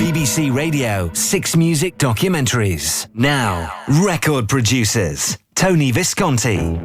BBC Radio 6 Music Documentaries. Now, record producers. Tony Visconti.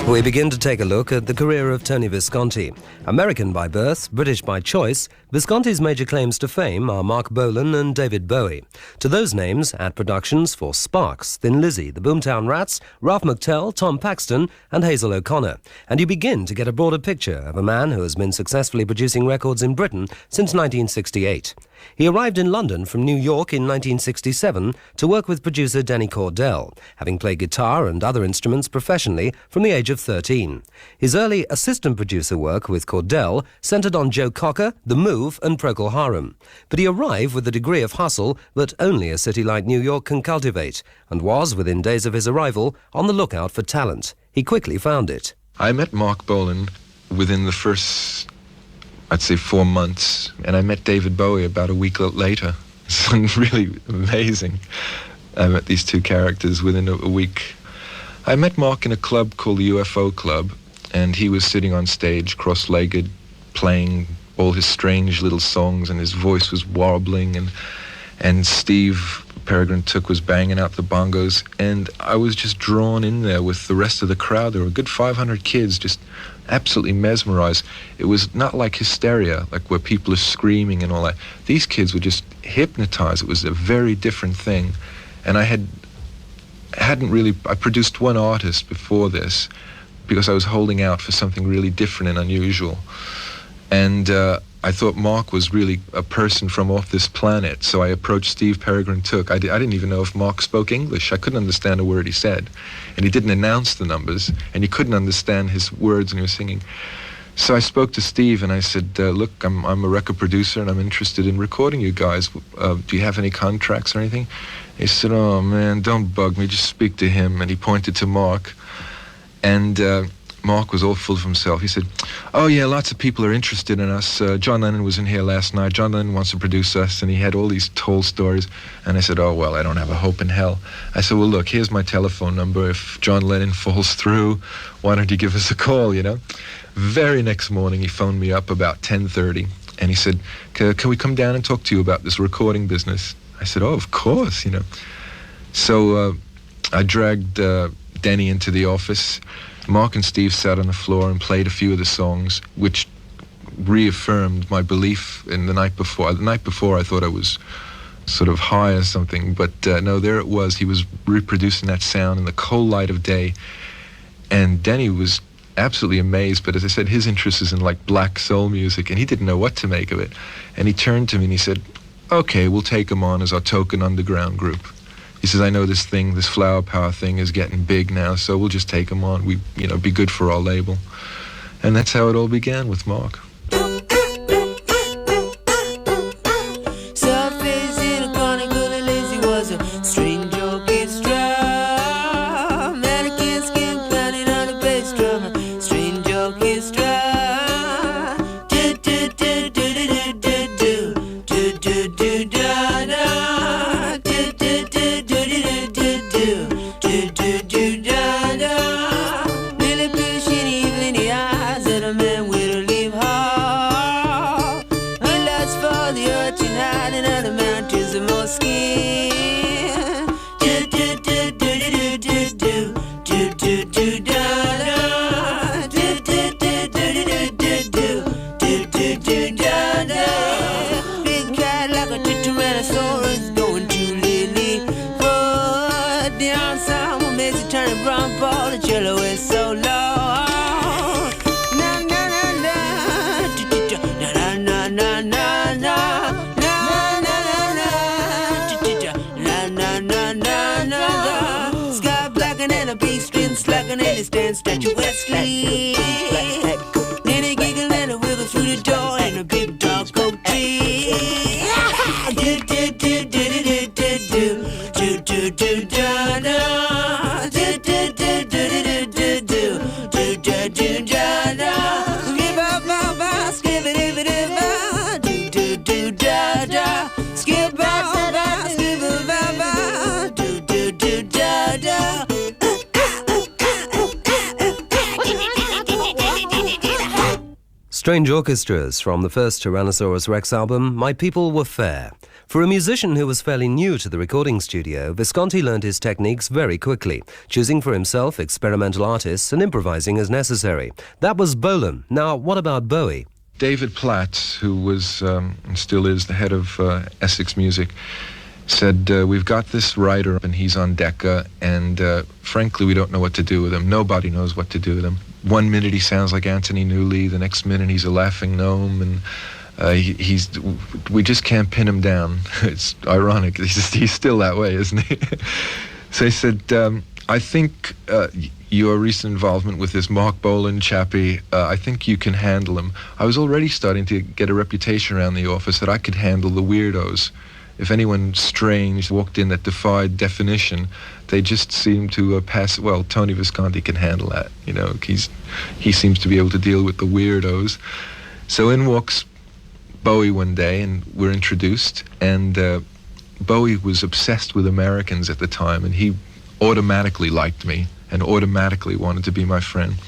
We begin to take a look at the career of Tony Visconti. American by birth, British by choice, Visconti's major claims to fame are Mark Bolan and David Bowie. To those names, add productions for Sparks, Thin Lizzy, the Boomtown Rats, Ralph McTell, Tom Paxton and Hazel O'Connor, and you begin to get a broader picture of a man who has been successfully producing records in Britain since 1968. He arrived in London from New York in 1967 to work with producer Denny Cordell, having played guitar and other instruments professionally from the age of 13. His early assistant producer work with Cordell centred on Joe Cocker, The Move and Procol Harum. But he arrived with a degree of hustle that only a city like New York can cultivate, and was, within days of his arrival, on the lookout for talent. He quickly found it. I met Mark Bolan within the first, I'd say, 4 months, and I met David Bowie about a week later. It's really amazing. I met these two characters within a week. I met Mark in a club called the UFO Club, and he was sitting on stage, cross-legged, playing all his strange little songs, and his voice was warbling, and Steve Peregrine Took was banging out the bongos, and I was just drawn in there with the rest of the crowd. There were a good 500 kids, just absolutely mesmerized. It was not like hysteria, like where people are screaming and all that. These kids were just hypnotized. It was a very different thing, and I produced one artist before this because I was holding out for something really different and unusual. And I thought Mark was really a person from off this planet, so I approached Steve Peregrine Took. I didn't even know if Mark spoke English. I couldn't understand a word he said. And he didn't announce the numbers, and you couldn't understand his words when he was singing. So I spoke to Steve, and I said, look, I'm a record producer, and I'm interested in recording you guys. Do you have any contracts or anything? He said, oh, man, don't bug me. Just speak to him. And he pointed to Mark. And Mark was all full of himself. He said, oh, yeah, lots of people are interested in us. John Lennon was in here last night. John Lennon wants to produce us. And he had all these tall stories. And I said, oh, well, I don't have a hope in hell. I said, well, look, here's my telephone number. If John Lennon falls through, why don't you give us a call, you know? Very next morning, he phoned me up about 10:30. And he said, can we come down and talk to you about this recording business? I said, oh, of course, you know. So I dragged Denny into the office. Mark and Steve sat on the floor and played a few of the songs, which reaffirmed my belief in the night before. The night before, I thought I was sort of high or something, but no, there it was. He was reproducing that sound in the cold light of day. And Denny was absolutely amazed, but as I said, his interest is in like black soul music, and he didn't know what to make of it. And he turned to me and he said, okay, we'll take him on as our token underground group. He says, I know this Flower Power thing is getting big now, so we'll just take him on. We, be good for our label. And that's how it all began with Mark. Really pushing evil in the eyes of a man with a live heart. and he stands statuesquely. Then he giggle and a wiggle through the door and a big dog goatee. Do do do do do do do do do da da. Do do do do do do do do do da da. Skip up ba skip it ba do do do da da. Skip up ba skip it ba do do do da da. Strange orchestras from the first Tyrannosaurus Rex album, My People Were Fair. For a musician who was fairly new to the recording studio, Visconti learned his techniques very quickly, choosing for himself experimental artists and improvising as necessary. That was Bolan. Now, what about Bowie? David Platts, who was and still is the head of Essex Music, said, we've got this writer and he's on Decca, and frankly we don't know what to do with him. Nobody knows what to do with him. One minute he sounds like Anthony Newley, the next minute he's a laughing gnome, and we just can't pin him down. It's ironic. He's still that way, isn't he? So he said, I think your recent involvement with this Mark Bolan chappie, I think you can handle him. I was already starting to get a reputation around the office that I could handle the weirdos. If anyone strange walked in that defied definition, they just seemed to pass. Well, Tony Visconti can handle that. You know, he seems to be able to deal with the weirdos. So in walks Bowie one day, and we're introduced. And Bowie was obsessed with Americans at the time, and he automatically liked me and automatically wanted to be my friend.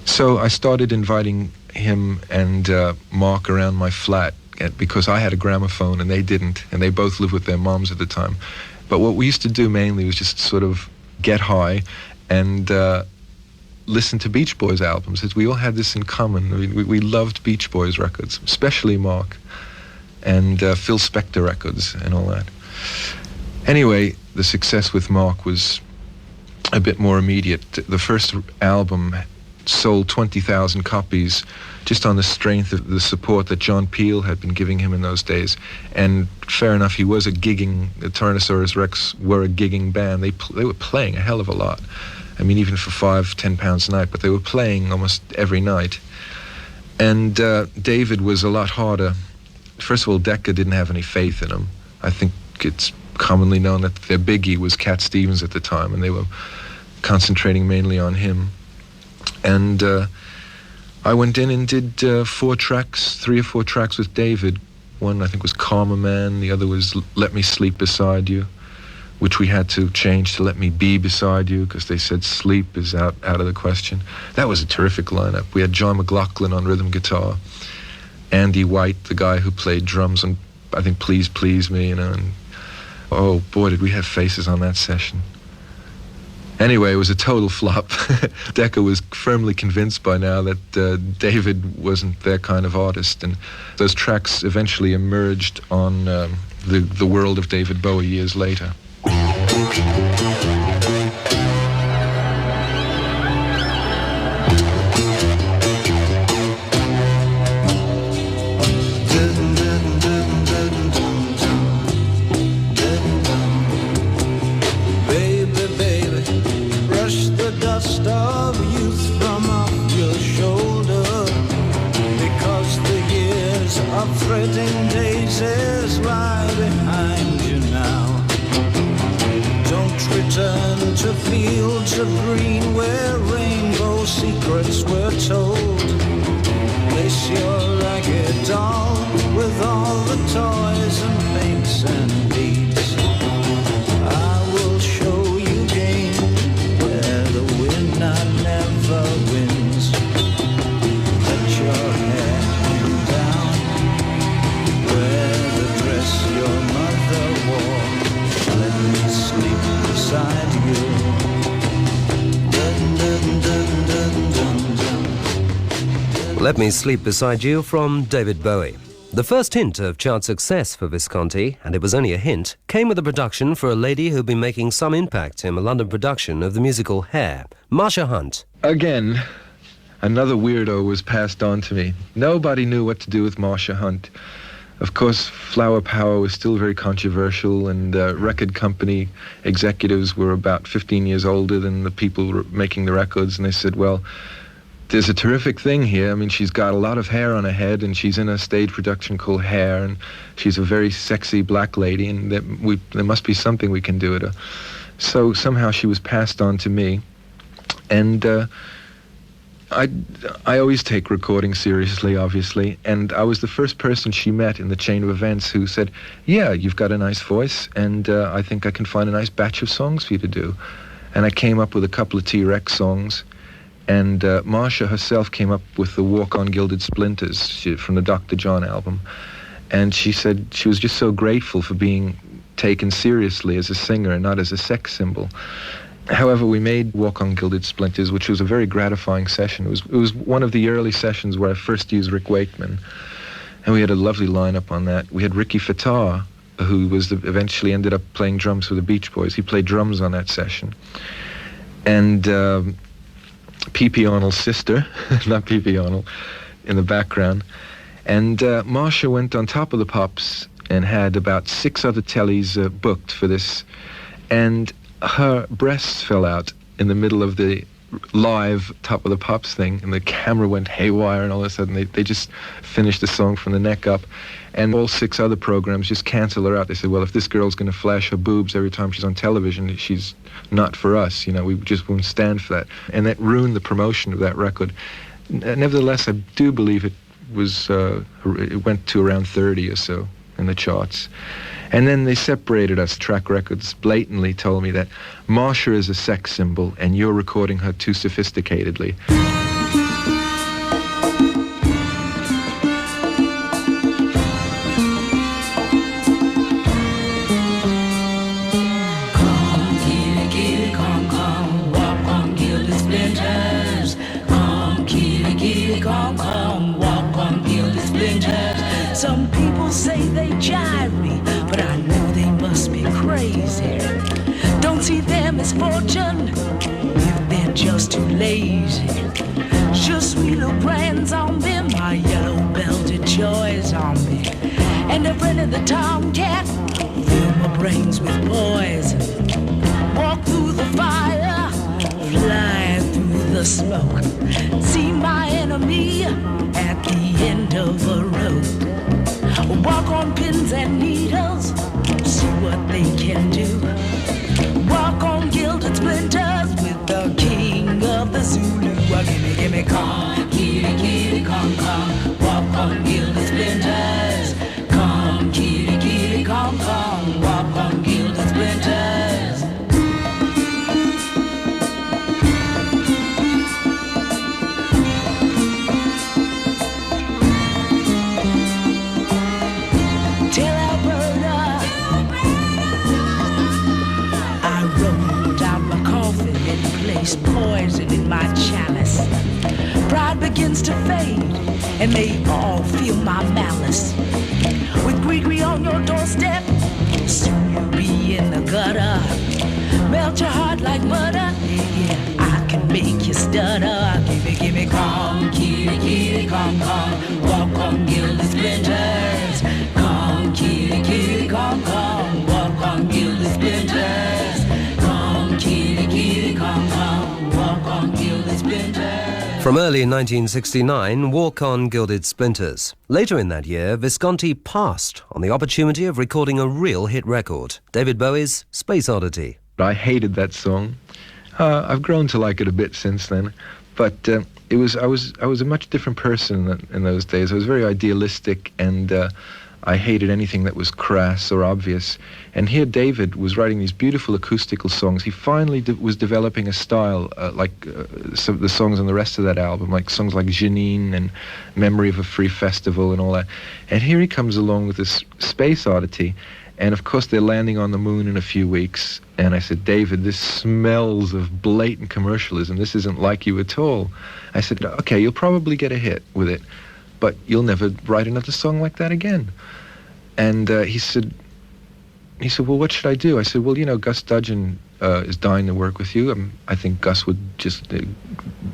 So I started inviting him and Mark around my flat, because I had a gramophone and they didn't, and they both lived with their moms at the time. But what we used to do mainly was just sort of get high and listen to Beach Boys albums. We all had this in common. We loved Beach Boys records, especially Mark, and Phil Spector records and all that. Anyway, the success with Mark was a bit more immediate. The first album sold 20,000 copies just on the strength of the support that John Peel had been giving him in those days. And fair enough, he was the Tyrannosaurus Rex were a gigging band. They were playing a hell of a lot. I mean, even for £5-10 a night, but they were playing almost every night. And David was a lot harder. First of all, Decca didn't have any faith in him. I think it's commonly known that their biggie was Cat Stevens at the time, and they were concentrating mainly on him. And I went in and did 3 or 4 tracks with David. One, I think, was Karma Man. The other was Let Me Sleep Beside You, which we had to change to Let Me Be Beside You, because they said sleep is out of the question. That was a terrific lineup. We had John McLaughlin on rhythm guitar, Andy White, the guy who played drums on, I think, Please Please Me, and oh boy, did we have faces on that session. Anyway, it was a total flop. Decca was firmly convinced by now that David wasn't their kind of artist, and those tracks eventually emerged on the world of David Bowie years later. Threading daisies lie behind you now. Don't return to fields of green where rainbow secrets were told. Place your ragged doll with all the toys and paints and beads. I will show you game where the winner never wins. Let your hair hang down where the dress your mother wore. Let me sleep beside you. Dun, dun, dun, dun, dun, dun. Let Me Sleep Beside You from David Bowie. The first hint of chart success for Visconti, and it was only a hint, came with a production for a lady who'd been making some impact in a London production of the musical Hair, Marcia Hunt. Again, another weirdo was passed on to me. Nobody knew what to do with Marcia Hunt. Of course, flower power was still very controversial, and record company executives were about 15 years older than the people making the records, and they said, well, there's a terrific thing here. I mean, she's got a lot of hair on her head, and she's in a stage production called Hair, and she's a very sexy black lady, and there must be something we can do with her. So somehow she was passed on to me, and I always take recording seriously, obviously, and I was the first person she met in the chain of events who said, yeah, you've got a nice voice, and I think I can find a nice batch of songs for you to do. And I came up with a couple of T-Rex songs, and Marsha herself came up with the Walk on Gilded Splinters from the Dr. John album. And she said she was just so grateful for being taken seriously as a singer and not as a sex symbol. However, we made Walk on Gilded Splinters, which was a very gratifying session. It was one of the early sessions where I first used Rick Wakeman, and we had a lovely lineup on that. We had Ricky Fattar, who eventually ended up playing drums for the Beach Boys. He played drums on that session. And P.P. Arnold's sister, not P.P. Arnold, in the background. And Marsha went on Top of the Pops and had about 6 other tellies booked for this. And her breasts fell out in the middle of the live Top of the Pops thing, and the camera went haywire, and all of a sudden they just finished the song from the neck up. And all 6 other programs just canceled her out. They said, well, if this girl's going to flash her boobs every time she's on television, she's not for us. You know, we just won't stand for that. And that ruined the promotion of that record. Nevertheless, I do believe it went to around 30 or so in the charts. And then they separated us. Track Records blatantly told me that Marsha is a sex symbol and you're recording her too sophisticatedly. Some people say they jive me, but I know they must be crazy. Don't see them as fortune if they're just too lazy. Je suis le grand zombie, my yellow-belted joy zombie, and a friend of the tomcat, fill my brains with poison. Walk through the fire, fly through the smoke, see my enemy at the end of a road. Walk on pins and needles, see what they can do. Walk on gilded splinters with the king of the Zulu. Gimme, come, kitty, come, walk on gilded splinters. Come, kitty, come, walk on gilded splinters. Poison in my chalice. Pride begins to fade, and they all feel my malice. With Gree on your doorstep, soon you'll be in the gutter. Melt your heart like butter, yeah, I can make you stutter. Gimme, come, kitty, come, walk on gilded splinters. Come, kitty, come, walk on gilded splinters. Come, kitty, come, walk on gilded splinters. From early 1969, Walk on Gilded Splinters. Later in that year, Visconti passed on the opportunity of recording a real hit record, David Bowie's Space Oddity. I hated that song. I've grown to like it a bit since then, but I was a much different person in those days. I was very idealistic, and I hated anything that was crass or obvious. And here David was writing these beautiful acoustical songs. He finally was developing a style like some of the songs on the rest of that album, like songs like Janine and Memory of a Free Festival and all that. And here he comes along with this Space Oddity. And of course they're landing on the moon in a few weeks. And I said, David, this smells of blatant commercialism. This isn't like you at all. I said, okay, you'll probably get a hit with it, but you'll never write another song like that again. And he said, He said, well, what should I do? I said, well, Gus Dudgeon is dying to work with you. I think Gus would just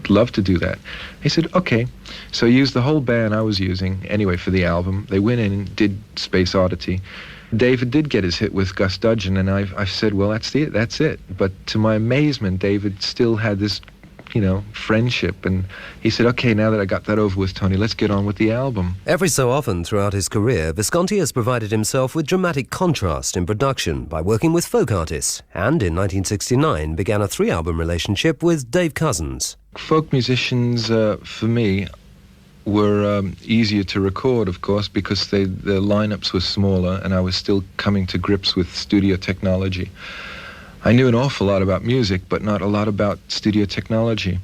love to do that. He said, okay. So he used the whole band I was using anyway for the album. They went in and did Space Oddity. David did get his hit with Gus Dudgeon, and I said, well, that's it. But to my amazement, David still had this friendship, and he said, okay, now that I got that over with, Tony, let's get on with the album. Every so often throughout his career, Visconti has provided himself with dramatic contrast in production by working with folk artists, and in 1969 began a 3-album relationship with Dave Cousins. Folk musicians, for me, were easier to record, of course, because the lineups were smaller, and I was still coming to grips with studio technology. I knew an awful lot about music, but not a lot about studio technology.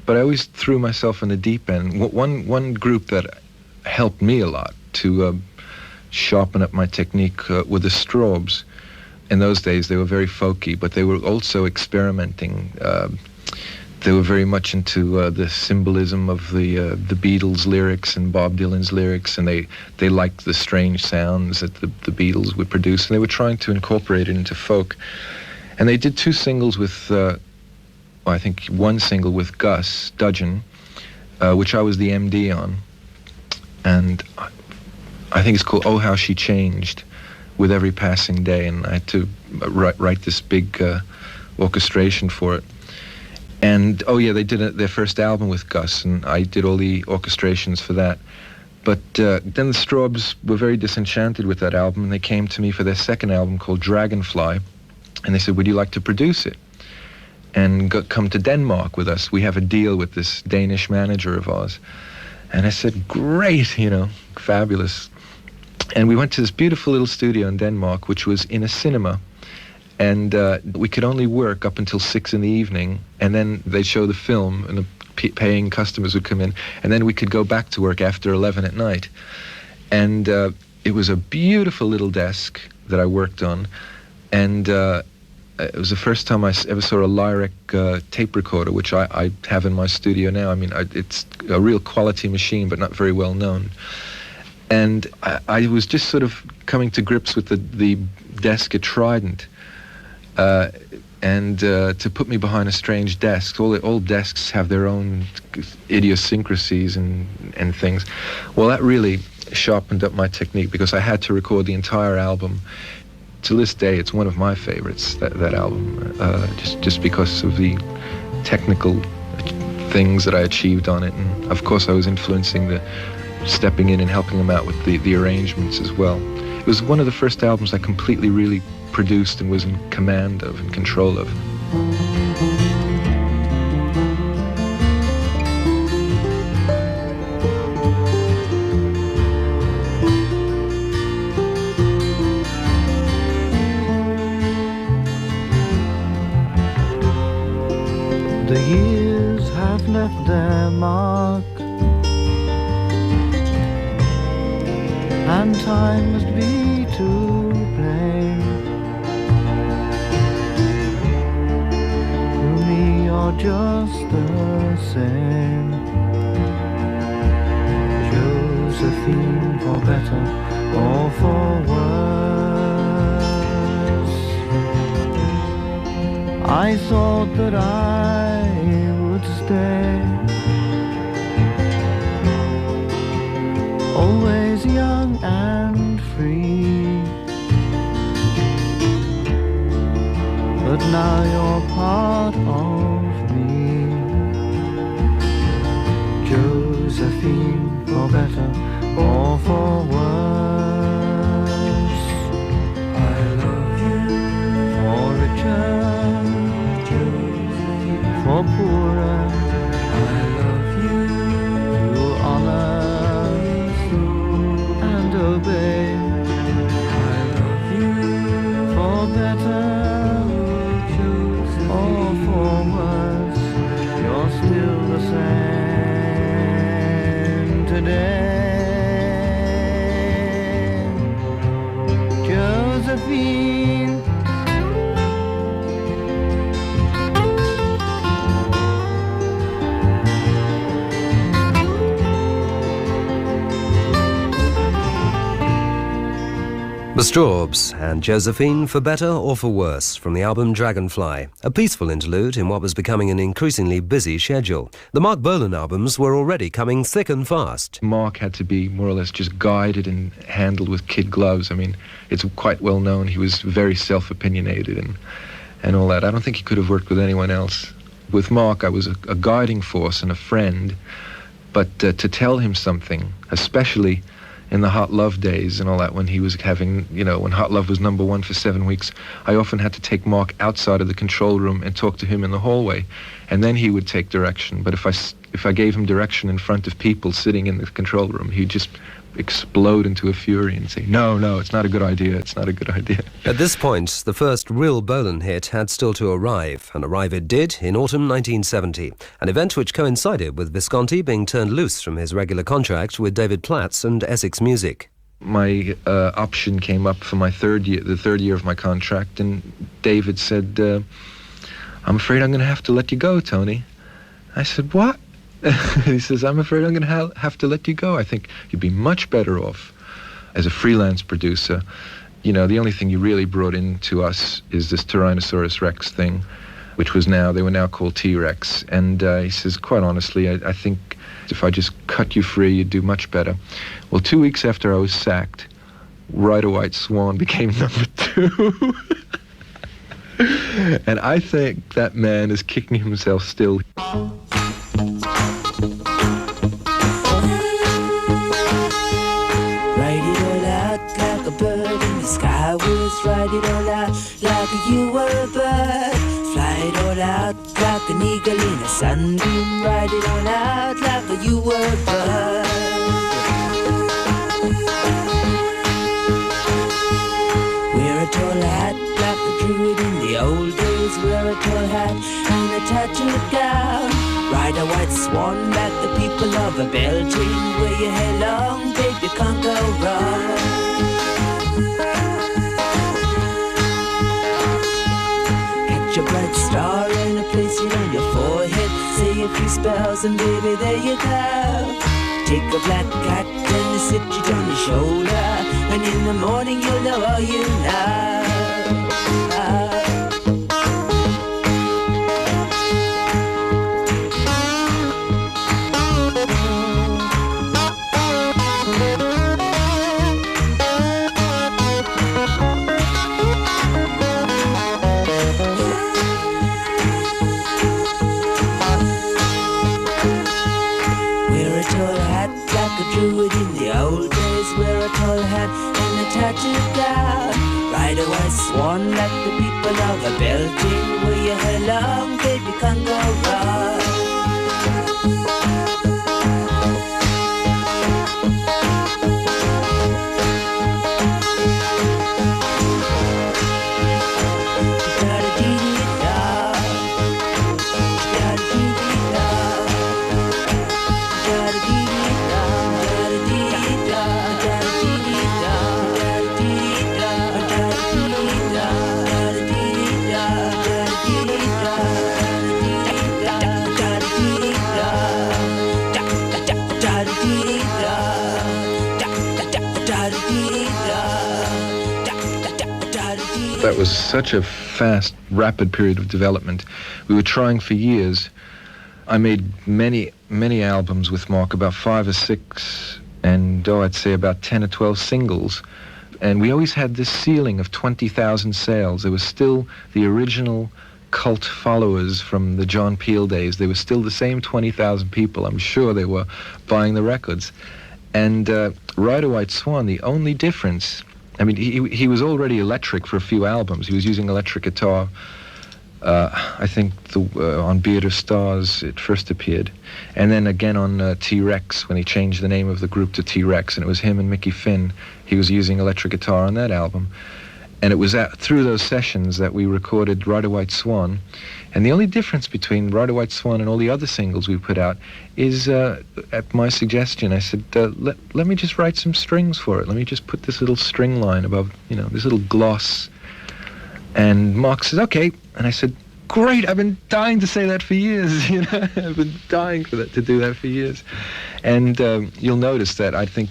But I always threw myself in the deep end. One group that helped me a lot to sharpen up my technique were the Strawbs. In those days, they were very folky, but they were also experimenting. They were very much into the symbolism of the Beatles' lyrics and Bob Dylan's lyrics, and they liked the strange sounds that the Beatles would produce, and they were trying to incorporate it into folk. And they did 2 singles with, I think 1 single with Gus Dudgeon, which I was the MD on. And I think it's called Oh How She Changed, with every passing day. And I had to write this big orchestration for it. And, they did their first album with Gus, and I did all the orchestrations for that. But then the Strawbs were very disenchanted with that album, and they came to me for their second album called Dragonfly. And they said, would you like to produce it and come to Denmark with us? We have a deal with this Danish manager of ours. And I said, great, fabulous. And we went to this beautiful little studio in Denmark, which was in a cinema. And we could only work up until 6 in the evening. And then they'd show the film, and the paying customers would come in. And then we could go back to work after 11 at night. And it was a beautiful little desk that I worked on. And it was the first time I ever saw a Lyric tape recorder, which I have in my studio now. I mean, it's a real quality machine, but not very well known. And I was just sort of coming to grips with the desk at Trident, and to put me behind a strange desk. All desks have their own idiosyncrasies and things. Well, that really sharpened up my technique, because I had to record the entire album. To this day, it's one of my favorites, that album, just because of the technical things that I achieved on it. And of course, I was stepping in and helping them out with the arrangements as well. It was one of the first albums I completely really produced and was in command of and control of. The years have left their mark, and time must be to blame. To me you're just the same, Josephine, for better or for worse. I thought that I would stay, always young and free, but now you're part of me, Josephine, for better or for worse. I love you, for richer, for poorer. I love you, to honor and obey. I love you, for better or for worse. You're still the same today. The Strawbs and Josephine, For Better or For Worse, from the album Dragonfly, a peaceful interlude in what was becoming an increasingly busy schedule. The Mark Bolan albums were already coming thick and fast. Mark had to be more or less just guided and handled with kid gloves. I mean, it's quite well known he was very self-opinionated and all that. I don't think he could have worked with anyone else. With Mark, I was a guiding force and a friend, but to tell him something, especially in the Hot Love days and all that, when he was having, when Hot Love was number one for 7 weeks, I often had to take Mark outside of the control room and talk to him in the hallway, and then he would take direction. But if I gave him direction in front of people sitting in the control room, he'd just explode into a fury and say, no, it's not a good idea, it's not a good idea. At this point, the first real Bolan hit had still to arrive, and arrive it did in autumn 1970, an event which coincided with Visconti being turned loose from his regular contract with David Platts and Essex Music. My option came up for the third year of my contract, and David said, I'm afraid I'm going to have to let you go, Tony. I said, what? He says, I'm afraid I'm going to have to let you go. I think you'd be much better off as a freelance producer. The only thing you really brought into us is this Tyrannosaurus Rex thing, which they were now called T-Rex. And he says, quite honestly, I think if I just cut you free, you'd do much better. Well, 2 weeks after I was sacked, Ride a White Swan became number 2. And I think that man is kicking himself still. Ride it all out like you were a bird. Fly it all out like an eagle in a sunbeam. Ride it all out like you were a bird. Wear a tall hat like a druid in the old days. Wear a tall hat and a tattooed gown. Ride a white swan like the people of a Belgium. Wear your hair long, baby, can't go wrong. Your bright star and a place it on your forehead. Say a few spells and baby there you go. Take a black cat and sit it on your shoulder, and in the morning you'll know all you know. Druid in the old days, wear a tall hat and a tattooed gown. Ride a white swan like the people of a Belgium. Wear your hair long, baby, can't go wrong. That was such a fast, rapid period of development. We were trying for years. I made many, many albums with Mark, about 5 or 6, and I'd say about 10 or 12 singles. And we always had this ceiling of 20,000 sales. There was still the original cult followers from the John Peel days. They were still the same 20,000 people. I'm sure they were buying the records. And Ride a White Swan, the only difference, I mean, he was already electric for a few albums. He was using electric guitar. I think on Beard of Stars it first appeared. And then again on T-Rex, when he changed the name of the group to T-Rex, and it was him and Mickey Finn. He was using electric guitar on that album. And it was through those sessions that we recorded Ride a White Swan. And the only difference between Ride a White Swan and all the other singles we put out is, at my suggestion, I said, let me just write some strings for it. Let me just put this little string line above, this little gloss. And Mark says, okay. And I said, great, I've been dying to say that for years. I've been dying to do that for years. And you'll notice that I think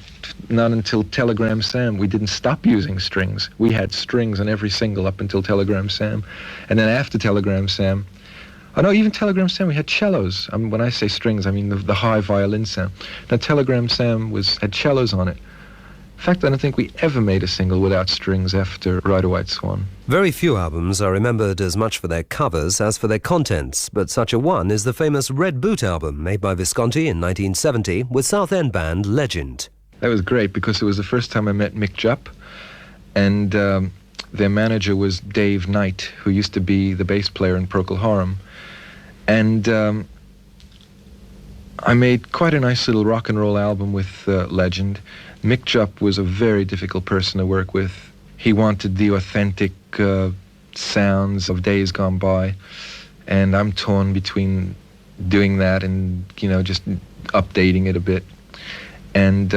not until Telegram Sam. We didn't stop using strings. We had strings on every single up until Telegram Sam. And then after Telegram Sam, oh no, even Telegram Sam, we had cellos. I mean, when I say strings, I mean the high violin sound. Now Telegram Sam had cellos on it. In fact, I don't think we ever made a single without strings after Ride a White Swan. Very few albums are remembered as much for their covers as for their contents, but such a one is the famous Red Boot album made by Visconti in 1970 with South End band Legend. That was great because it was the first time I met Mick Jupp, and their manager was Dave Knight, who used to be the bass player in Procol Harum. And I made quite a nice little rock and roll album with Legend. Mick Jupp was a very difficult person to work with. He wanted the authentic sounds of days gone by, and I'm torn between doing that and, just updating it a bit. And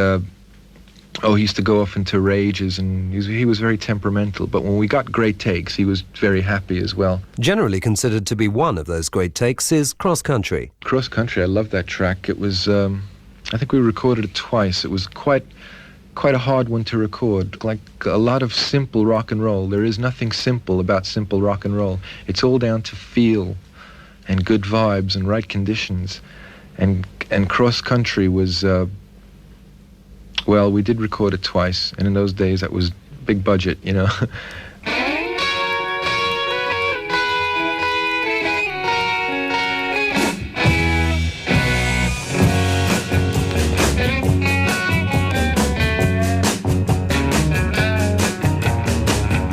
he used to go off into rages, and he was very temperamental. But when we got great takes, he was very happy as well. Generally considered to be one of those great takes is Cross Country. Cross Country, I love that track. It was, I think we recorded it twice. It was quite a hard one to record, like a lot of simple rock and roll. There is nothing simple about simple rock and roll. It's all down to feel and good vibes and right conditions. And Cross Country was, we did record it twice, and in those days that was big budget,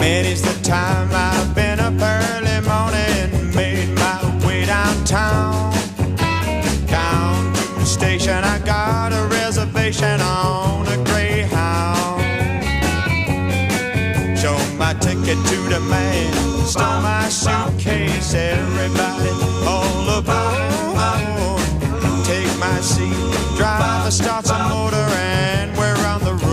Many's the time I've been up early morning, made my way downtown. Down to the station, I got a reservation on a Greyhound. Showed my ticket to the man, stole my suitcase, everybody all aboard. Take my seat, driver starts a motor and we're on the road.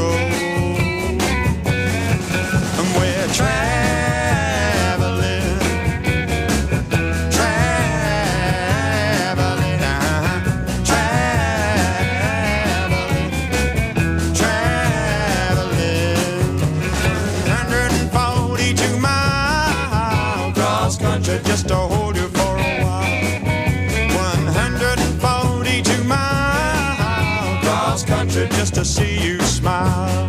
Just to hold you for a while. 142 miles cross country just to see you smile.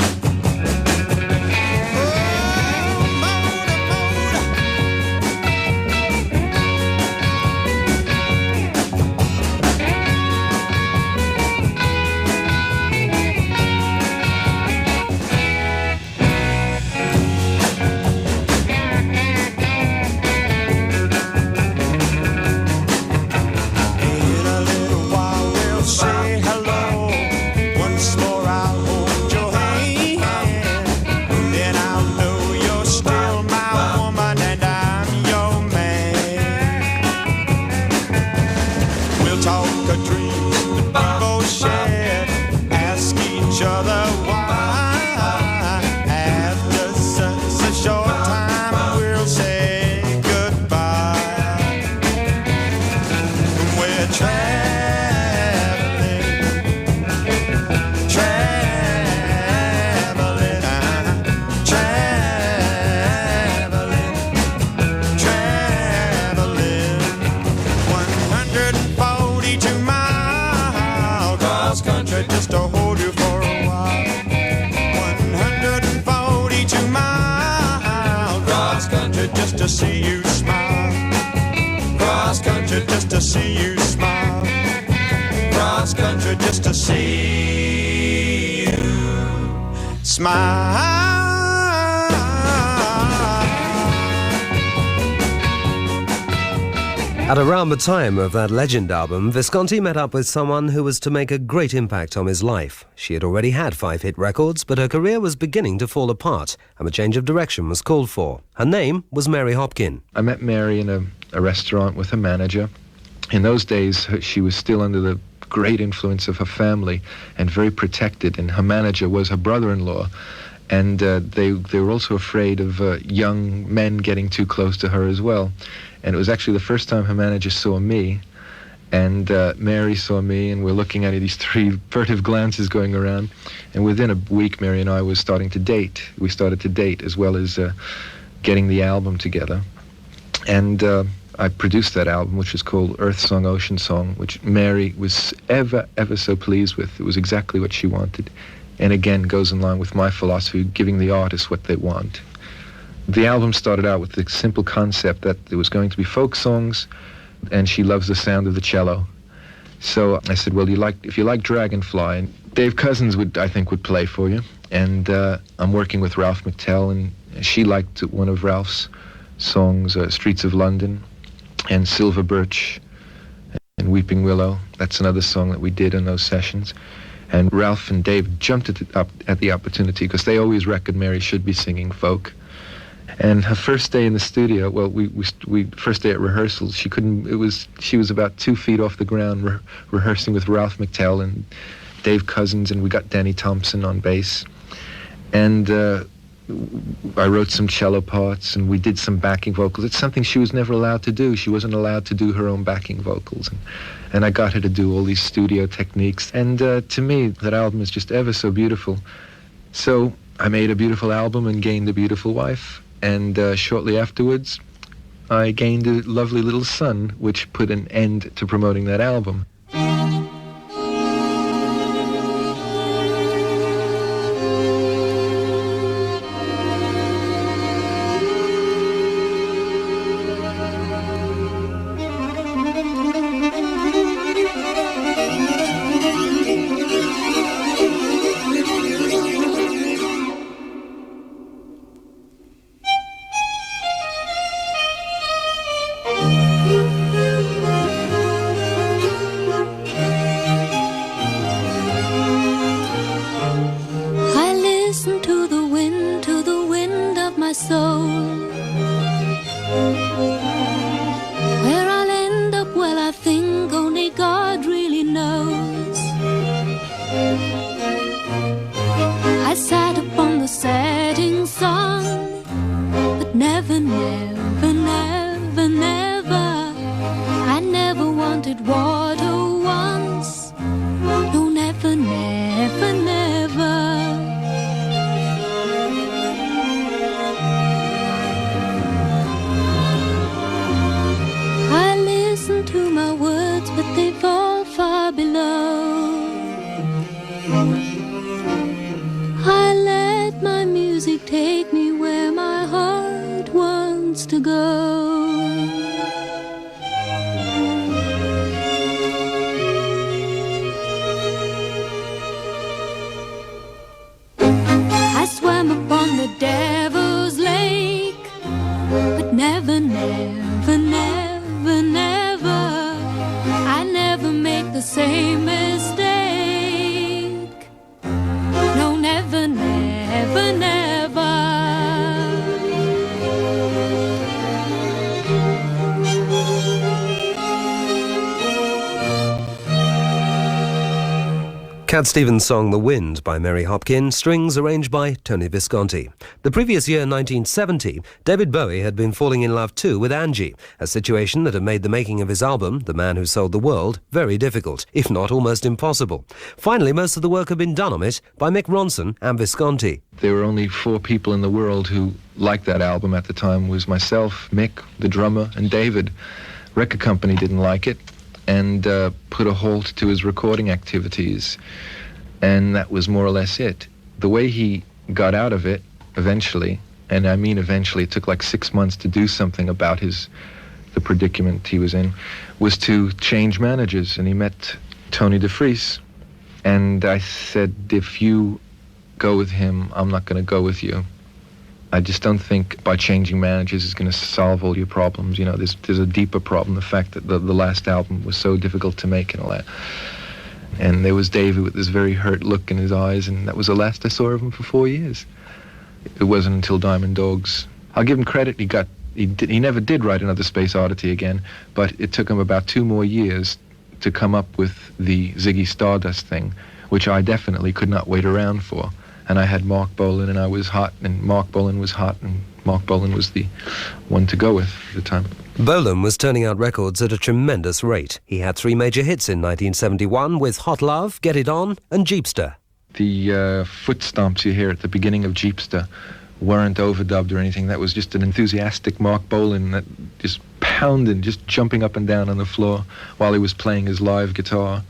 Just to hold you for a while. 142 miles cross country just to see you smile. Cross country just to see you smile. Cross country just to see you smile. At around the time of that Legend album, Visconti met up with someone who was to make a great impact on his life. She had already had 5 hit records, but her career was beginning to fall apart, and a change of direction was called for. Her name was Mary Hopkin. I met Mary in a restaurant with her manager. In those days, she was still under the great influence of her family and very protected, and her manager was her brother-in-law. And they were also afraid of young men getting too close to her as well. And it was actually the first time her manager saw me, And Mary saw me, and we're looking at these three furtive glances going around. And within a week, Mary and I was starting to date. We started to date as well as getting the album together. And I produced that album, which was called Earth Song, Ocean Song, which Mary was ever so pleased with. It was exactly what she wanted. And again, goes in line with my philosophy, giving the artist what they want. The album started out with the simple concept that there was going to be folk songs, and she loves the sound of the cello. So I said, well, if you like Dragonfly, and Dave Cousins would play for you. And I'm working with Ralph McTell, and she liked one of Ralph's songs, Streets of London, and Silver Birch, and Weeping Willow. That's another song that we did in those sessions. And Ralph and Dave jumped at the opportunity, because they always reckoned Mary should be singing folk. And her first day in the studio, well, we first day at rehearsals, she was about 2 feet off the ground rehearsing with Ralph McTell and Dave Cousins, and we got Danny Thompson on bass. And I wrote some cello parts, and we did some backing vocals. It's something she was never allowed to do. She wasn't allowed to do her own backing vocals. And I got her to do all these studio techniques. And to me, that album is just ever so beautiful. So I made a beautiful album and gained a beautiful wife. And shortly afterwards, I gained a lovely little son, which put an end to promoting that album. Cat Stevens' song The Wind by Mary Hopkin, strings arranged by Tony Visconti. The previous year, 1970, David Bowie had been falling in love too with Angie, a situation that had made the making of his album, The Man Who Sold the World, very difficult, if not almost impossible. Finally, most of the work had been done on it by Mick Ronson and Visconti. There were only 4 people in the world who liked that album at the time. It was myself, Mick, the drummer, and David. Record company didn't like it, and put a halt to his recording activities. And that was more or less it. The way he got out of it, eventually, and I mean eventually, it took like 6 months to do something about the predicament he was in, was to change managers. And he met Tony DeFries. And I said, if you go with him, I'm not going to go with you. I just don't think by changing managers is going to solve all your problems. You know, there's a deeper problem, the fact that the last album was so difficult to make and all that. And there was David with this very hurt look in his eyes, and that was the last I saw of him for 4 years. It wasn't until Diamond Dogs. I'll give him credit, he never did write another Space Oddity again, but it took him about 2 more years to come up with the Ziggy Stardust thing, which I definitely could not wait around for. And I had Mark Bolan, and I was hot, and Mark Bolan was hot, and Mark Bolan was the one to go with at the time. Bolan was turning out records at a tremendous rate. He had 3 major hits in 1971 with Hot Love, Get It On and Jeepster. The foot stomps you hear at the beginning of Jeepster weren't overdubbed or anything. That was just an enthusiastic Mark Bolan that just pounding, just jumping up and down on the floor while he was playing his live guitar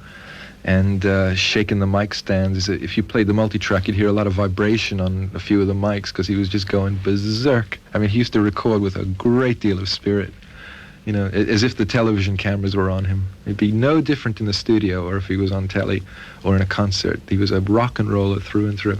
and shaking the mic stands. If you played the multi-track, you'd hear a lot of vibration on a few of the mics because he was just going berserk. I mean, he used to record with a great deal of spirit, you know, as if the television cameras were on him. It'd be no different in the studio or if he was on telly or in a concert. He was a rock and roller through and through.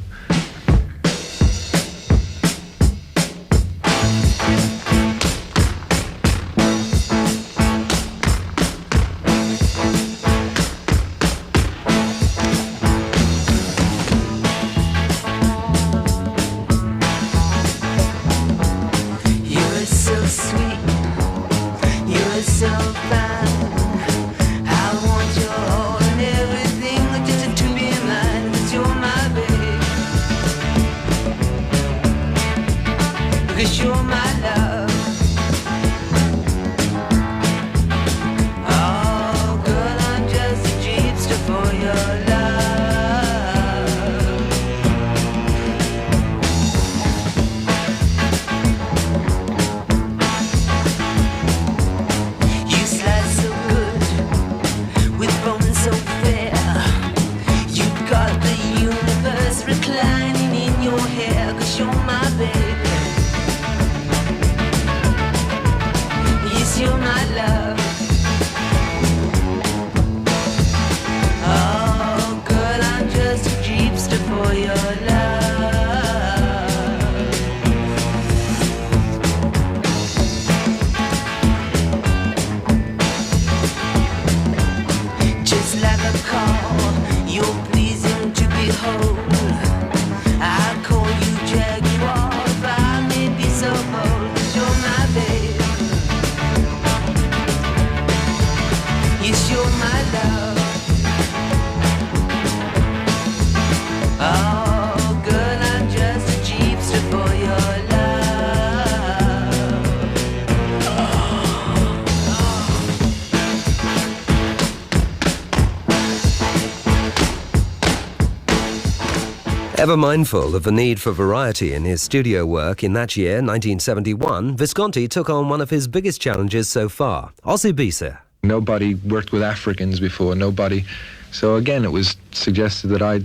Ever mindful of the need for variety in his studio work, in that year, 1971, Visconti took on one of his biggest challenges so far, Ossie Bisa. Nobody worked with Africans before, nobody. So again, it was suggested that I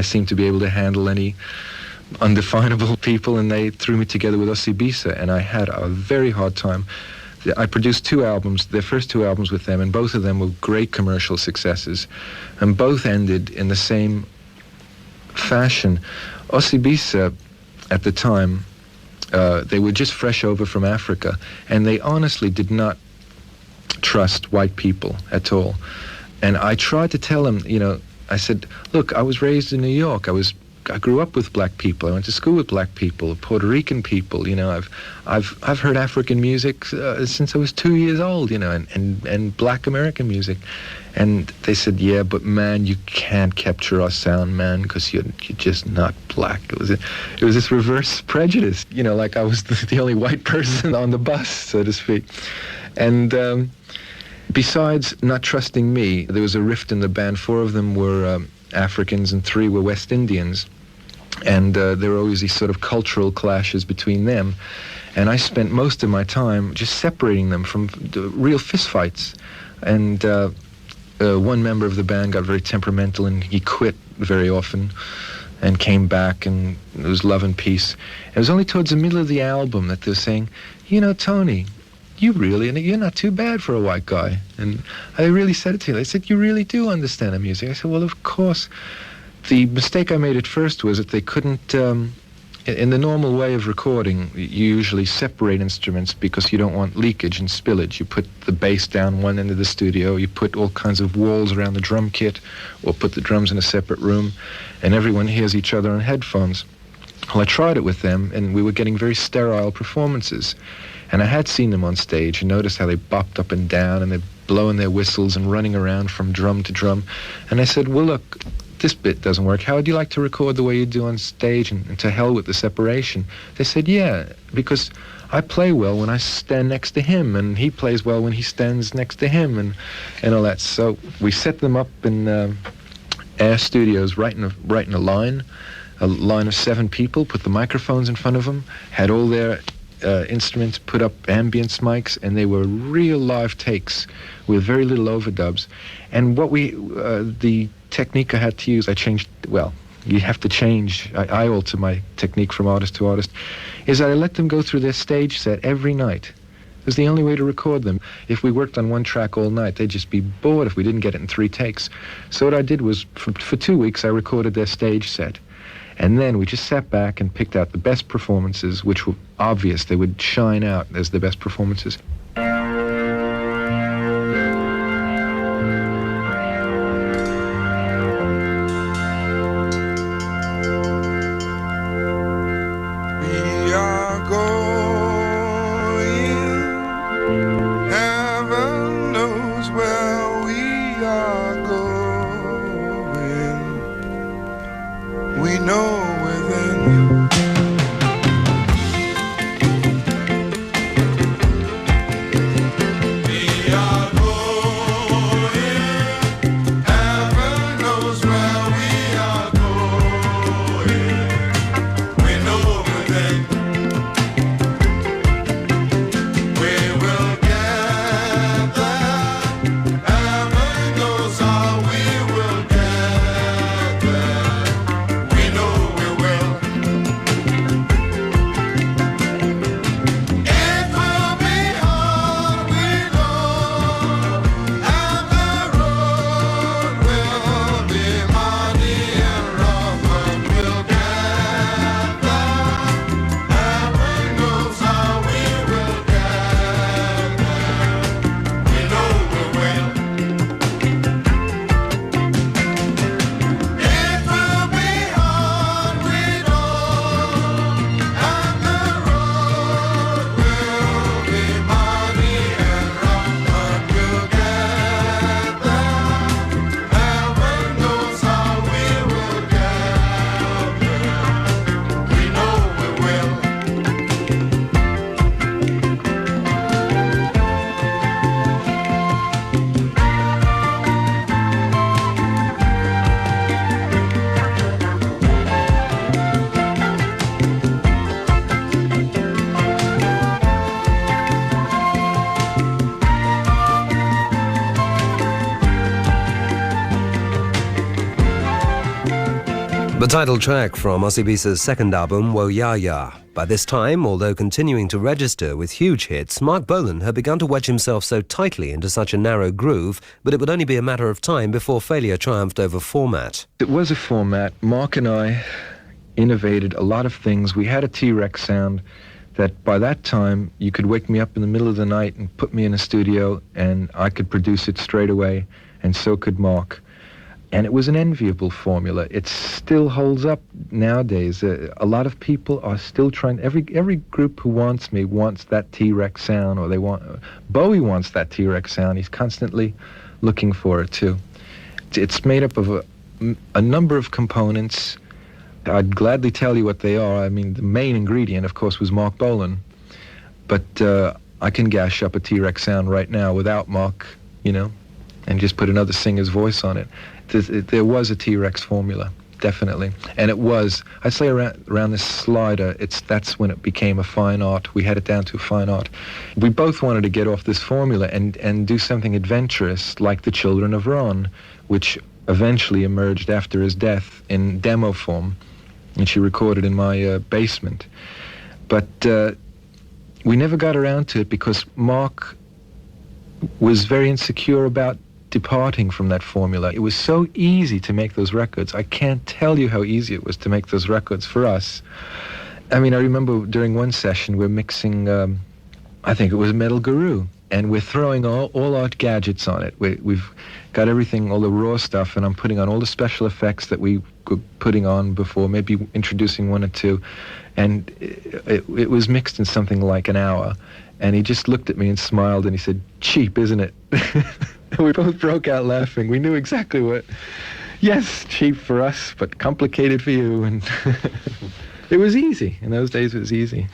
seemed to be able to handle any undefinable people, and they threw me together with Ossie Bisa, and I had a very hard time. I produced 2 albums, their first 2 albums with them, and both of them were great commercial successes, and both ended in the same fashion. Ossie Bisa, at the time, they were just fresh over from Africa, and they honestly did not trust white people at all. And I tried to tell them, you know, I said, look, I was raised in New York. I grew up with black people. I went to school with black people, Puerto Rican people. You know, I've heard African music since I was 2 years old. You know, and black American music. And they said, yeah, but man, you can't capture our sound, man, because you're just not black. It was this reverse prejudice. You know, like I was the only white person on the bus, so to speak. And besides not trusting me, there was a rift in the band. 4 of them were Africans and 3 were West Indians. And there were always these sort of cultural clashes between them. And I spent most of my time just separating them from the real fistfights. And one member of the band got very temperamental, and he quit very often and came back, and it was love and peace. It was only towards the middle of the album that they were saying, you know, Tony, you're not too bad for a white guy. And I really said it to you. They said, you really do understand the music. I said, well, of course. The mistake I made at first was that they couldn't, in the normal way of recording, you usually separate instruments because you don't want leakage and spillage. You put the bass down one end of the studio, you put all kinds of walls around the drum kit, or put the drums in a separate room, and everyone hears each other on headphones. Well, I tried it with them, and we were getting very sterile performances. And I had seen them on stage and noticed how they bopped up and down, and they're blowing their whistles and running around from drum to drum. And I said, well, look, this bit doesn't work. How would you like to record the way you do on stage, and to hell with the separation? They said, yeah, because I play well when I stand next to him, and he plays well when he stands next to him, and all that. So we set them up in Air Studios right in a line of 7 people, put the microphones in front of them, had all their instruments, put up ambience mics, and they were real live takes with very little overdubs. And what the technique I had to use, I changed, well, you have to change, I alter my technique from artist to artist, is that I let them go through their stage set every night. It was the only way to record them. If we worked on one track all night, they'd just be bored if we didn't get it in 3 takes. So what I did was, for 2 weeks, I recorded their stage set. And then we just sat back and picked out the best performances, which were obvious. They would shine out as the best performances. The title track from Ossie Bisa's second album, Wo Ya Ya. By this time, although continuing to register with huge hits, Mark Bolan had begun to wedge himself so tightly into such a narrow groove, but it would only be a matter of time before failure triumphed over format. It was a format. Mark and I innovated a lot of things. We had a T-Rex sound that by that time you could wake me up in the middle of the night and put me in a studio and I could produce it straight away, and so could Mark. And it was an enviable formula. It still holds up nowadays. A lot of people are still trying. Every group who wants me wants that T-Rex sound, or Bowie wants that T-Rex sound. He's constantly looking for it too. It's made up of a number of components. I'd gladly tell you what they are. I mean, the main ingredient, of course, was Mark Bolan. But I can gash up a T-Rex sound right now without Mark, and just put another singer's voice on it. There was a T-Rex formula, definitely. And it was, I'd say around this slider, that's when it became a fine art. We had it down to a fine art. We both wanted to get off this formula and do something adventurous like The Children of Ron, which eventually emerged after his death in demo form, and she recorded in my basement. But we never got around to it because Mark was very insecure about departing from that formula. It was so easy to make those records. I can't tell you how easy it was to make those records for us. I mean, I remember during one session we're mixing, I think it was Metal Guru, and we're throwing all our gadgets on it. We've got everything, all the raw stuff, and I'm putting on all the special effects that we were putting on before, maybe introducing one or two, and it was mixed in something like an hour. And he just looked at me and smiled, and he said, "Cheap, isn't it?" We both broke out laughing. We knew exactly what Yes, cheap for us, but complicated for you. And it was easy. In those days, it was easy.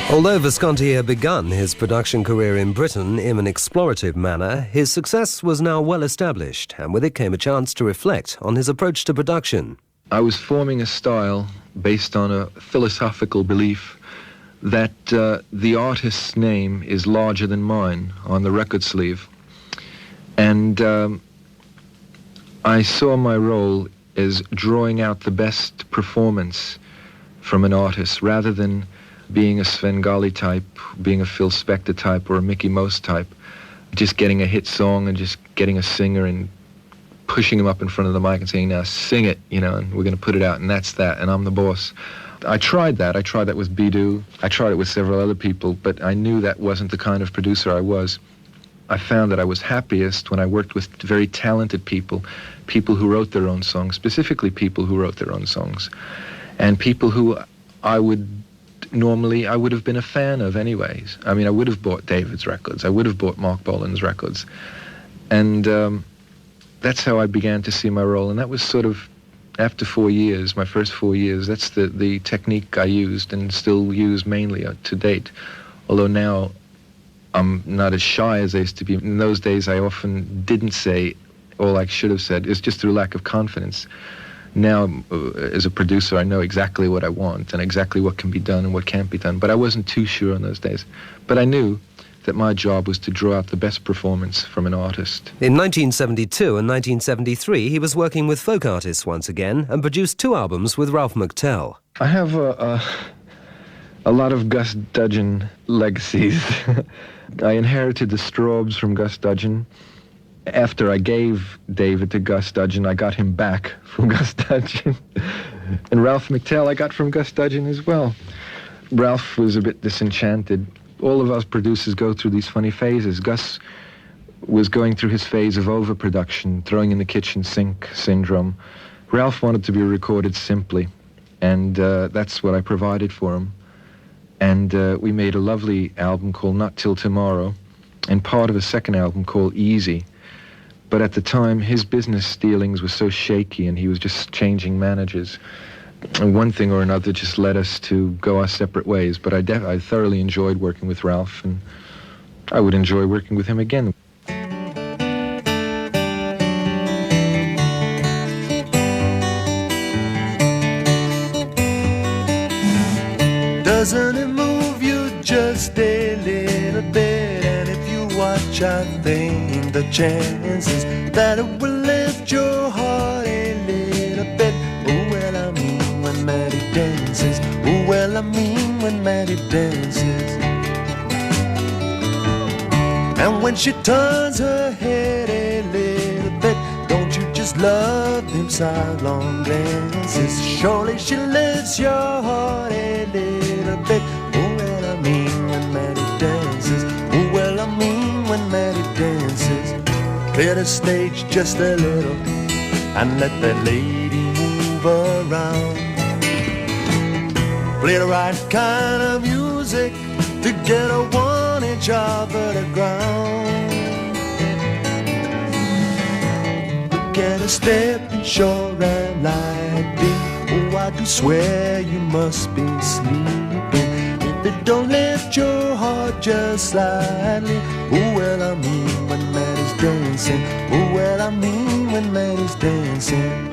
Although Visconti had begun his production career in Britain in an explorative manner, his success was now well established, and with it came a chance to reflect on his approach to production. I was forming a style based on a philosophical belief that the artist's name is larger than mine on the record sleeve. And I saw my role as drawing out the best performance from an artist rather than being a Svengali type, being a Phil Spector type or a Mickey Most type, just getting a hit song and just getting a singer and pushing him up in front of the mic and saying, now sing it, you know, and we're going to put it out, and that's that, and I'm the boss. I tried that with Bidoo. I tried it with several other people, but I knew that wasn't the kind of producer I was. I found that I was happiest when I worked with very talented people, people who wrote their own songs, specifically people who wrote their own songs, and people who I would have been a fan of anyways. I mean, I would have bought David's records. I would have bought Mark Bolan's records. And that's how I began to see my role. And that was sort of, after 4 years, my first 4 years, that's the technique I used and still use mainly to date. Although now I'm not as shy as I used to be. In those days, I often didn't say all I should have said. It's just through lack of confidence. Now, as a producer, I know exactly what I want and exactly what can be done and what can't be done. But I wasn't too sure in those days. But I knew that my job was to draw out the best performance from an artist. In 1972 and 1973, he was working with folk artists once again and produced 2 albums with Ralph McTell. I have a lot of Gus Dudgeon legacies. I inherited the Straubs from Gus Dudgeon. After I gave David to Gus Dudgeon, I got him back from Gus Dudgeon. And Ralph McTell I got from Gus Dudgeon as well. Ralph was a bit disenchanted. All of us producers go through these funny phases. Gus was going through his phase of overproduction, throwing in the kitchen sink syndrome. Ralph wanted to be recorded simply, and that's what I provided for him. And we made a lovely album called Not Till Tomorrow, and part of a second album called Easy. But at the time, his business dealings were so shaky, and he was just changing managers. And one thing or another just led us to go our separate ways. But I thoroughly enjoyed working with Ralph, and I would enjoy working with him again. Doesn't it move you just a little bit? And if you watch, I think the chances that it will lift your heart a little she turns her head a little bit. Don't you just love them sidelong glances? Surely she lifts your heart a little bit. Oh, well, I mean when Maddie dances. Oh, well, I mean when Maddie dances. Clear the stage just a little and let that lady move around. Play the right kind of music to get a 1 inch off of the ground. Look at her stepping sure and lightly. Oh, I do swear you must be sleeping if it don't lift your heart just slightly. Oh, well, I mean when Maddie's dancing. Oh, well, I mean when Maddie's dancing.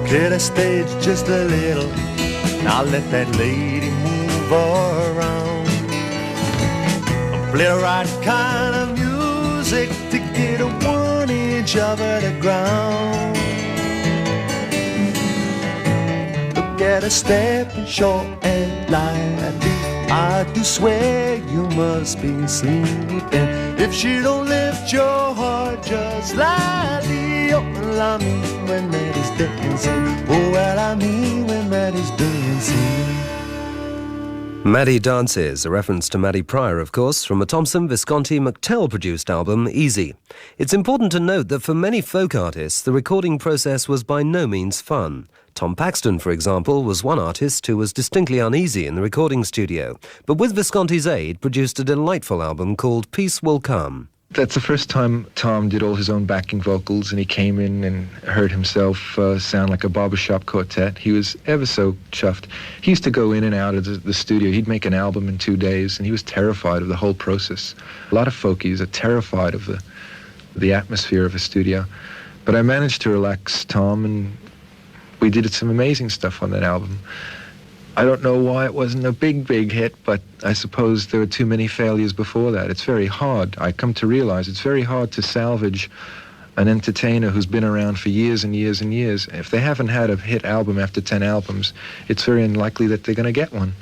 Clear the stage just a little. Now let that lady move around. Play the right kind of music to get a 1 inch off of the ground. Look at her stepping short and lightly. I do swear you must be sleeping if she don't lift your heart just slightly. Oh, well, I mean when Maddie's dancing. Oh, well, I mean when Maddie's dancing. Maddie Dances, a reference to Maddie Pryor, of course, from a Thompson, Visconti, McTell-produced album, Easy. It's important to note that for many folk artists, the recording process was by no means fun. Tom Paxton, for example, was one artist who was distinctly uneasy in the recording studio, but with Visconti's aid, produced a delightful album called Peace Will Come. That's the first time Tom did all his own backing vocals, and he came in and heard himself sound like a barbershop quartet. He was ever so chuffed. He used to go in and out of the studio. He'd make an album in 2 days, and he was terrified of the whole process. A lot of folkies are terrified of the atmosphere of a studio. But I managed to relax Tom, and we did some amazing stuff on that album. I don't know why it wasn't a big hit, but I suppose there were too many failures before that. It's very hard. I come to realize it's very hard to salvage an entertainer who's been around for years and years and years. If they haven't had a hit album after 10 albums, it's very unlikely that they're going to get one.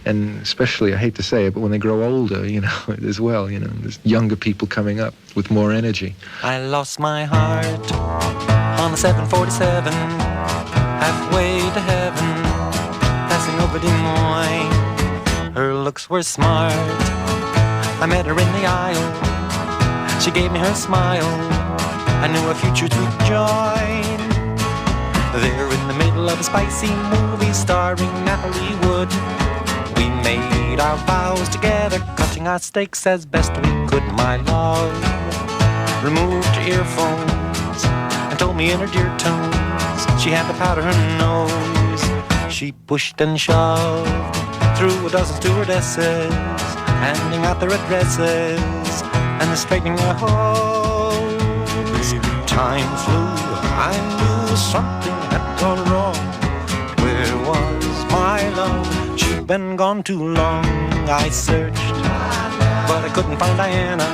And especially, I hate to say it, but when they grow older, you know, as well, you know, there's younger people coming up with more energy. I lost my heart on the 747, halfway to heaven, passing over Des Moines. Her looks were smart. I met her in the aisle. She gave me her smile. I knew a future to join. There in the middle of a spicy movie starring Natalie Wood, we made our vows together, cutting our steaks as best we could. My love removed her earphones and told me in her dear tones she had to powder her nose. She pushed and shoved through a dozen stewardesses, handing out their addresses and straightening their hose. Time flew, I knew something had gone wrong. Where was my love? She'd been gone too long. I searched, but I couldn't find Diana.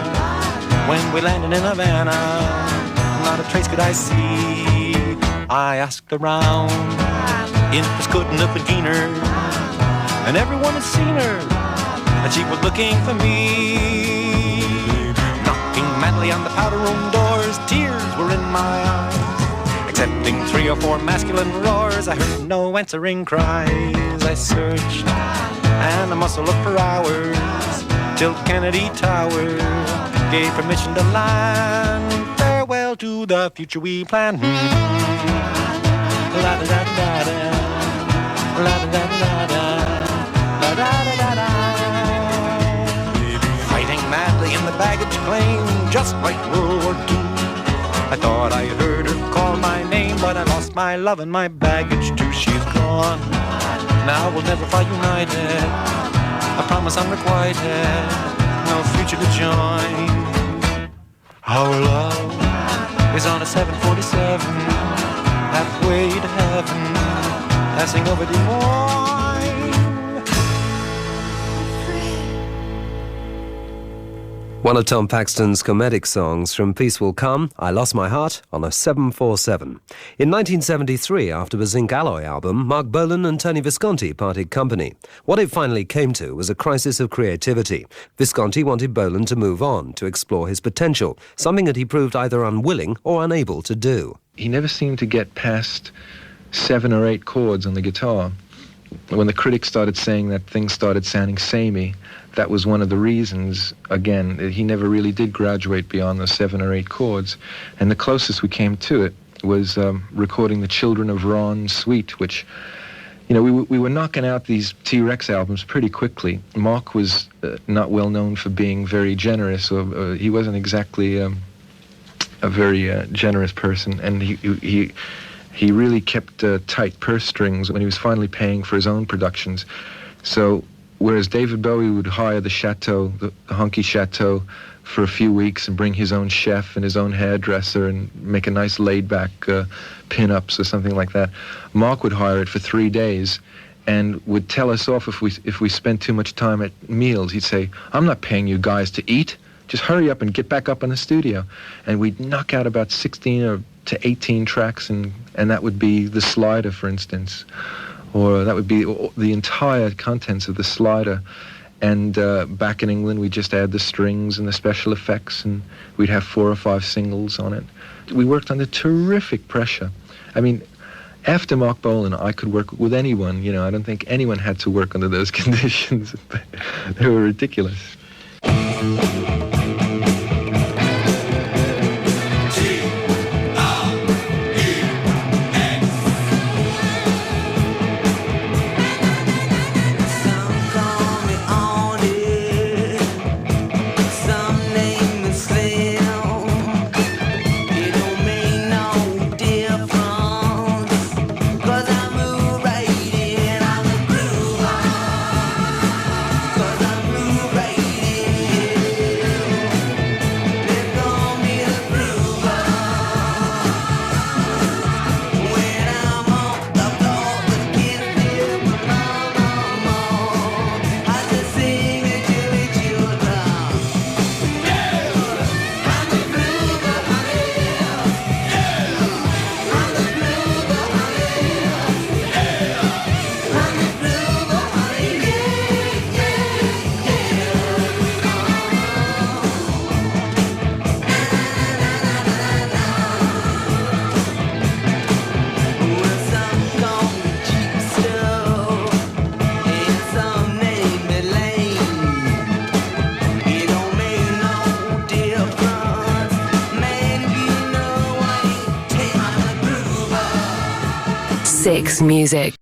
When we landed in Havana, not a trace could I see. I asked around, interest couldn't have been keener, and everyone had seen her, and she was looking for me. Knocking madly on the powder room doors, tears were in my eyes. Accepting 3 or 4 masculine roars, I heard no answering cries. I searched, and I must have looked for hours, till Kennedy Tower gave permission to land. Farewell to the future we planned. La da da da da, la da da da da, la da da da da. Fighting madly in the baggage claim, just like World War II. I thought I heard her call my name, but I lost my love and my baggage too. She's gone, now we'll never fly united. I promise unrequited, no future to join. Our love is on a 747, halfway to heaven, passing over Des Moines. One of Tom Paxton's comedic songs, From Peace Will Come, I Lost My Heart on a 747. In 1973, after the Zinc Alloy album, Mark Bolan and Tony Visconti parted company. What it finally came to was a crisis of creativity. Visconti wanted Bolan to move on, to explore his potential, something that he proved either unwilling or unable to do. He never seemed to get past 7 or 8 chords on the guitar. When the critics started saying that things started sounding samey, that was one of the reasons, again, that he never really did graduate beyond the 7 or 8 chords. And the closest we came to it was recording the Children of Ron suite, which, you know, we were knocking out these T-Rex albums pretty quickly. Mark was not well known for being very generous, or he wasn't exactly a very generous person, and he really kept tight purse strings when he was finally paying for his own productions. So whereas David Bowie would hire the chateau, the honky chateau, for a few weeks and bring his own chef and his own hairdresser and make a nice laid-back pin-ups or something like that, Mark would hire it for 3 days and would tell us off if we spent too much time at meals. He'd say, "I'm not paying you guys to eat. Just hurry up and get back up in the studio." And we'd knock out about 16 to 18 tracks, and that would be the slider, for instance. Or that would be the entire contents of the slider. And back in England, we just add the strings and the special effects, and we'd have 4 or 5 singles on it. We worked under terrific pressure. I mean, after Mark Bolan, I could work with anyone. You know, I don't think anyone had to work under those conditions. They were ridiculous. Six Music.